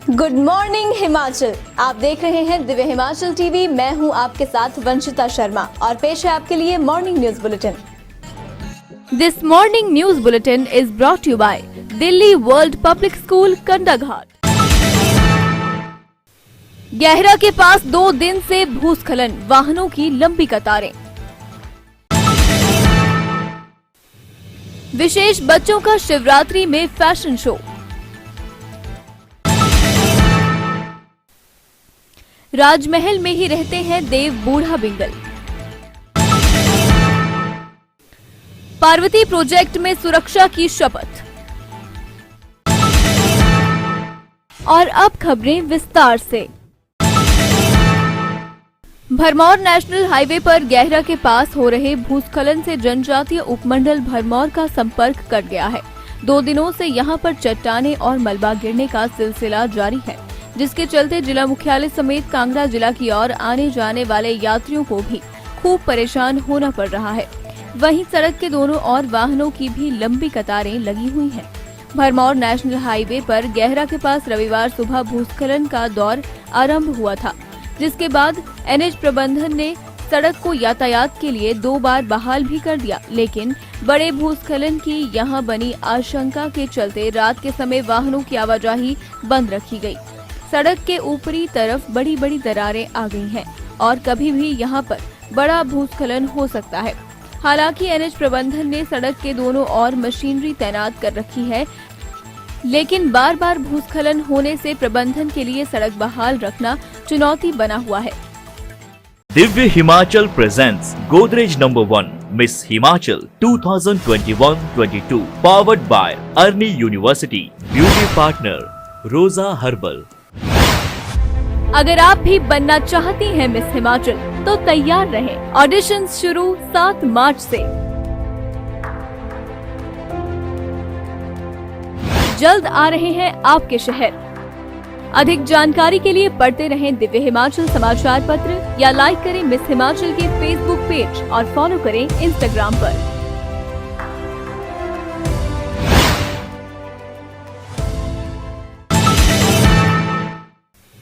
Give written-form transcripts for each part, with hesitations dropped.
Good morning Himachal. आप देख रहे हैं दिव्य हिमाचल टीवी। मैं हूं आपके साथ वंशिता शर्मा और पेश है आपके लिए morning news bulletin. This morning news bulletin is brought you by Delhi World Public School Kandaghat. गहरा के पास 2 दिन से भूस्खलन, वाहनों की लंबी कतारें। विशेष बच्चों का शिवरात्रि में फैशन शो। राजमहल में ही रहते हैं देव बूढ़ा बिंगल। पार्वती प्रोजेक्ट में सुरक्षा की शपथ। और अब खबरें विस्तार से। भरमौर नेशनल हाईवे पर गहरा के पास हो रहे भूस्खलन से जनजातीय उपमंडल भरमौर का संपर्क कट गया है। 2 दिनों से यहां पर चट्टानें और मलबा गिरने का सिलसिला जारी है, जिसके चलते जिला मुख्यालय समेत कांगड़ा जिला की ओर आने जाने वाले यात्रियों को भी खूब परेशान होना पड़ रहा है। वहीं सड़क के दोनों ओर वाहनों की भी लंबी कतारें लगी हुई हैं। भरमौर नेशनल हाईवे पर गहरा के पास रविवार सुबह भूस्खलन का दौर आरंभ हुआ था, जिसके बाद एनएच प्रबंधन ने सड़क को यातायात के लिए 2 बार बहाल भी कर दिया, लेकिन बड़े भूस्खलन की यहां बनी आशंका के चलते रात के समय वाहनों की आवाजाही बंद रखी गई। सड़क के ऊपरी तरफ बड़ी बड़ी दरारें आ गई हैं और कभी भी यहां पर बड़ा भूस्खलन हो सकता है। हालांकि एनएच प्रबंधन ने सड़क के दोनों ओर मशीनरी तैनात कर रखी है, लेकिन बार बार भूस्खलन होने से प्रबंधन के लिए सड़क बहाल रखना चुनौती बना हुआ है। Divya Himachal presents Godrej number 1 miss Himachal 2021-22 powered by Arni university. Beauty partner Roja herbal. अगर आप भी बनना चाहती हैं मिस हिमाचल तो तैयार रहें। ऑडिशंस शुरू 7 मार्च से। जल्द आ रहे हैं आपके शहर। अधिक जानकारी के लिए पढ़ते रहें दिव्य हिमाचल समाचार पत्र या लाइक करें मिस हिमाचल के फेसबुक पेज और फॉलो करें इंस्टाग्राम पर।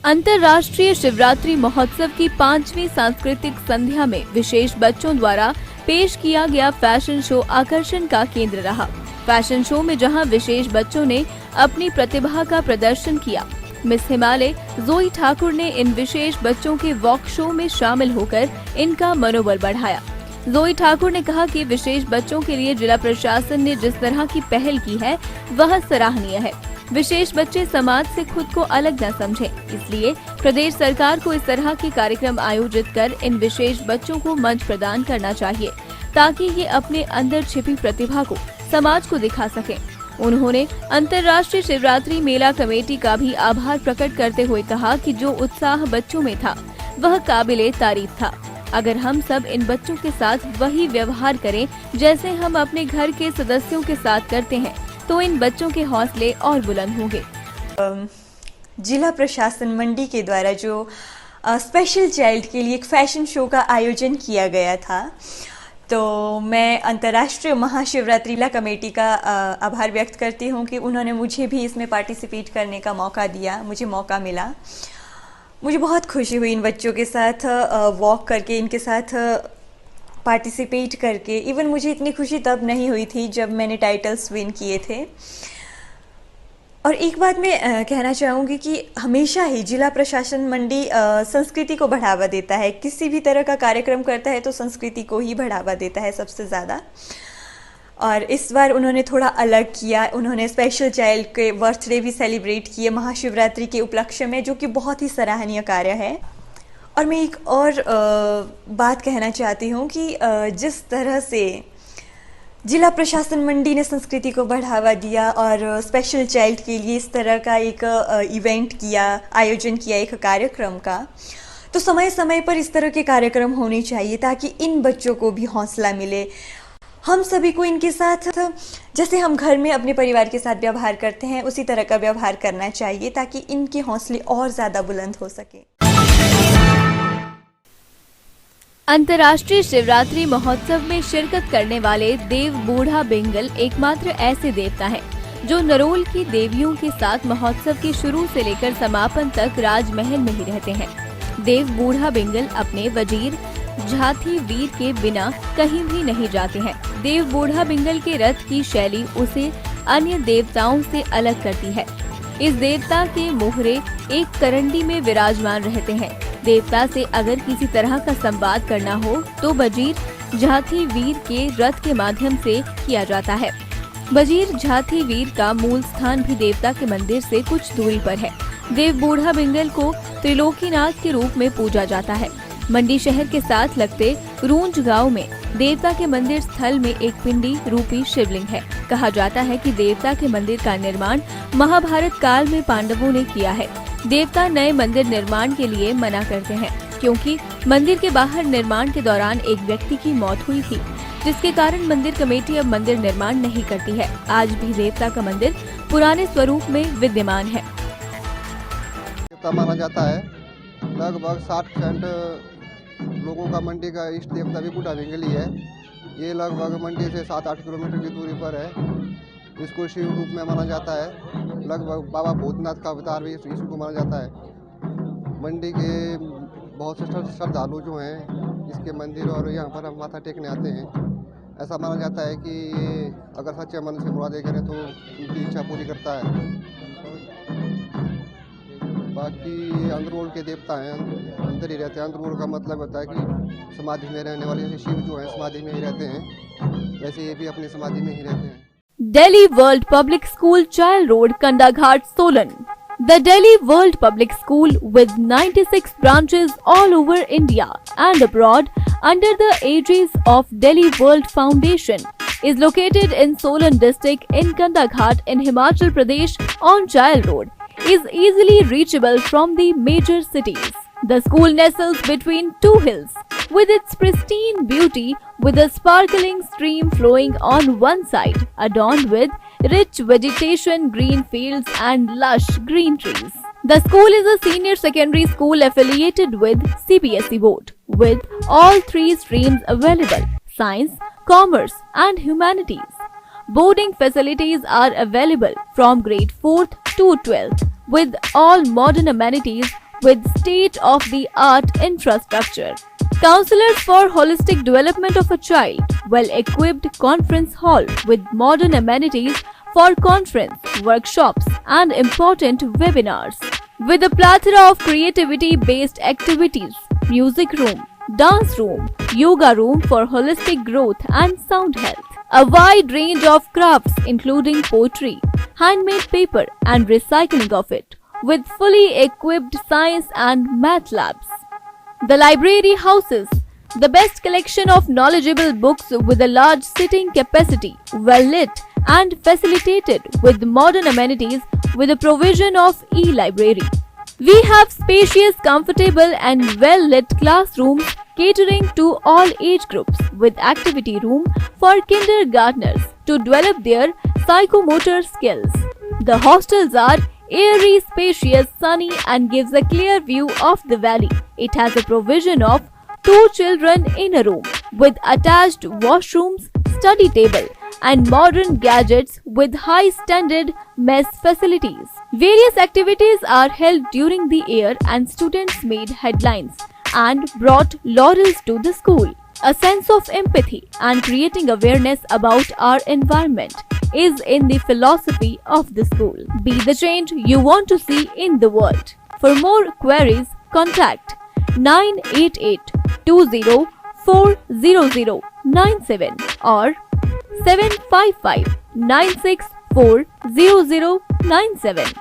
अंतर्राष्ट्रीय शिवरात्रि महोत्सव की 5वीं सांस्कृतिक संध्या में विशेष बच्चों द्वारा पेश किया गया फैशन शो आकर्षण का केंद्र रहा। फैशन शो में जहां विशेष बच्चों ने अपनी प्रतिभा का प्रदर्शन किया, मिस हिमालय जोई ठाकुर ने इन विशेष बच्चों के वॉक शो में शामिल होकर इनका मनोबल बढ़ाया। जोई ठाकुर ने कहा कि विशेष बच्चों के लिए जिला प्रशासन ने जिस तरह की पहल की है वह सराहनीय है। विशेष बच्चे समाज से खुद को अलग न समझें, इसलिए प्रदेश सरकार को इस तरह के कार्यक्रम आयोजित कर इन विशेष बच्चों को मंच प्रदान करना चाहिए, ताकि ये अपने अंदर छिपी प्रतिभा को समाज को दिखा सकें। उन्होंने अंतर्राष्ट्रीय शिवरात्रि मेला कमेटी का भी आभार प्रकट करते हुए कहा कि जो उत्साह बच्चों में था वह काबिले तारीफ था। अगर हम सब इन बच्चों के साथ वही व्यवहार करें जैसे हम अपने घर के सदस्यों के साथ करते हैं, तो इन बच्चों के हौसले और बुलंद होंगे। जिला प्रशासन मंडी के द्वारा जो स्पेशल चाइल्ड के लिए एक फैशन शो का आयोजन किया गया था, तो मैं अंतर्राष्ट्रीय महाशिवरात्रि मेला कमेटी का आभार व्यक्त करती हूँ कि उन्होंने मुझे भी इसमें पार्टिसिपेट करने का मौका दिया, मुझे मौका मिला। मुझे बहुत खुशी हुई इन बच्चों के साथ वॉक करके, इनके साथ पार्टिसिपेट करके। इवन मुझे इतनी खुशी तब नहीं हुई थी जब मैंने टाइटल्स विन किए थे। और एक बात मैं कहना चाहूँगी कि हमेशा ही जिला प्रशासन मंडी संस्कृति को बढ़ावा देता है। किसी भी तरह का कार्यक्रम करता है तो संस्कृति को ही बढ़ावा देता है सबसे ज़्यादा। और इस बार उन्होंने थोड़ा अलग किया। उन्होंने स्पेशल चाइल्ड के बर्थडे भी सेलिब्रेट किए महाशिवरात्रि के उपलक्ष्य में, जो कि बहुत ही सराहनीय कार्य है। और मैं एक और बात कहना चाहती हूँ कि जिस तरह से जिला प्रशासन मंडी ने संस्कृति को बढ़ावा दिया और स्पेशल चाइल्ड के लिए इस तरह का एक इवेंट किया, आयोजन किया एक कार्यक्रम का, तो समय समय पर इस तरह के कार्यक्रम होने चाहिए ताकि इन बच्चों को भी हौसला मिले। हम सभी को इनके साथ जैसे हम घर में अपने परिवार के साथ व्यवहार करते हैं उसी तरह का व्यवहार करना चाहिए ताकि इनके हौसले और ज़्यादा बुलंद हो सके। अंतर्राष्ट्रीय शिवरात्रि महोत्सव में शिरकत करने वाले देव बूढ़ा बिंगल एकमात्र ऐसे देवता हैं जो नरोल की देवियों के साथ महोत्सव के शुरू से लेकर समापन तक राजमहल में ही रहते हैं। देव बूढ़ा बिंगल अपने वजीर झाथी वीर के बिना कहीं भी नहीं जाते हैं। देव बूढ़ा बिंगल के रथ की शैली उसे अन्य देवताओं से अलग करती है। इस देवता के मोहरे एक करंडी में विराजमान रहते हैं। देवता से अगर किसी तरह का संवाद करना हो तो वजीर झाथी वीर के रथ के माध्यम से किया जाता है। वजीर झाथी वीर का मूल स्थान भी देवता के मंदिर से कुछ दूरी पर है। देव बूढ़ा बिंगल को त्रिलोकीनाथ के रूप में पूजा जाता है। मंडी शहर के साथ लगते रूंज गांव में देवता के मंदिर स्थल में एक पिंडी रूपी शिवलिंग है। कहा जाता है कि देवता के मंदिर का निर्माण महाभारत काल में पांडवों ने किया है। देवता नए मंदिर निर्माण के लिए मना करते हैं क्योंकि मंदिर के बाहर निर्माण के दौरान एक व्यक्ति की मौत हुई थी, जिसके कारण मंदिर कमेटी अब मंदिर निर्माण नहीं करती है। आज भी देवता का मंदिर पुराने स्वरूप में विद्यमान है। माना जाता है लगभग 60% लोगों का मंडी का इष्ट देवता भी बूढ़ा बिंगल ही है। ये लगभग मंडी से 7-8 किलोमीटर की दूरी पर है। इसको शिव रूप में माना जाता है। लगभग बाबा भूतनाथ का अवतार भी इसको माना जाता है। मंडी के बहुत से श्रद्धालु जो हैं इसके मंदिर और यहाँ पर हम माथा टेकने आते हैं। ऐसा माना जाता है कि ये अगर सच्चे मन से मुरादें करें तो उनकी इच्छा पूरी करता है। बाकी अंदरोल के देवता हैं, अंदर ही रहते हैं। अंदरोल का मतलब होता है कि समाधि में रहने वाले, जैसे शिव जो हैं समाधि में ही रहते हैं, वैसे ये भी अपनी समाधि में ही रहते हैं। Delhi World Public School, Child Road, Kandaghat, Solan. The Delhi World Public School, with 96 branches all over India and abroad under the aegis of Delhi World Foundation, is located in Solan district in Kandaghat in Himachal Pradesh on Child Road, is easily reachable from the major cities. The school nestles between two hills, with its pristine beauty, with a sparkling stream flowing on one side, adorned with rich vegetation, green fields and lush green trees. The school is a senior secondary school affiliated with CBSE board, with all three streams available: science, commerce and humanities. Boarding facilities are available from grade 4th to 12th, with all modern amenities with state-of-the-art infrastructure. Counselors for holistic development of a child, well-equipped conference hall with modern amenities for conference, workshops and important webinars. With a plethora of creativity-based activities, music room, dance room, yoga room for holistic growth and sound health. A wide range of crafts including poetry, handmade paper and recycling of it, with fully equipped science and math labs. The library houses the best collection of knowledgeable books with a large sitting capacity, well lit and facilitated with modern amenities with the provision of e-library. We have spacious, comfortable and well lit classrooms catering to all age groups, with activity room for kindergartners to develop their psychomotor skills. The hostels are airy, spacious, sunny and gives a clear view of the valley. It has a provision of 2 children in a room with attached washrooms, study table and modern gadgets with high standard mess facilities. Various activities are held during the year and students made headlines and brought laurels to the school. A sense of empathy and creating awareness about our environment is in the philosophy of the school. Be the change you want to see in the world. For more queries, contact 988-20-40097 or 755-964-0097.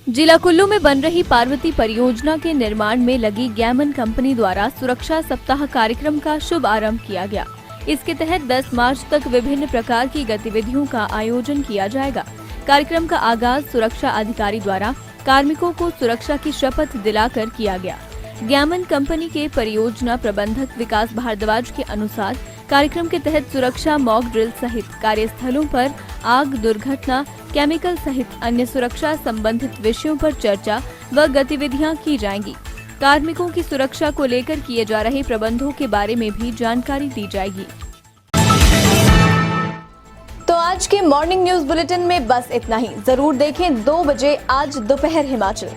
जिला कुल्लू में बन रही पार्वती परियोजना के निर्माण में लगी Gammon company द्वारा सुरक्षा सप्ताह कार्यक्रम का शुभ आरंभ किया गया। इसके तहत 10 मार्च तक विभिन्न प्रकार की गतिविधियों का आयोजन किया जाएगा। कार्यक्रम का आगाज सुरक्षा अधिकारी द्वारा कार्मिकों को सुरक्षा की शपथ दिलाकर किया गया। गैमन कंपनी के परियोजना प्रबंधक विकास भारद्वाज के अनुसार कार्यक्रम के तहत सुरक्षा मॉक ड्रिल सहित कार्यस्थलों पर आग, दुर्घटना, केमिकल सहित अन्य सुरक्षा संबंधित विषयों पर चर्चा व गतिविधियां की जाएंगी। कार्मिकों की सुरक्षा को लेकर किए जा रहे प्रबंधों के बारे में भी जानकारी दी जाएगी। तो आज के मॉर्निंग न्यूज बुलेटिन में बस इतना ही। जरूर देखें 2 बजे आज दोपहर हिमाचल।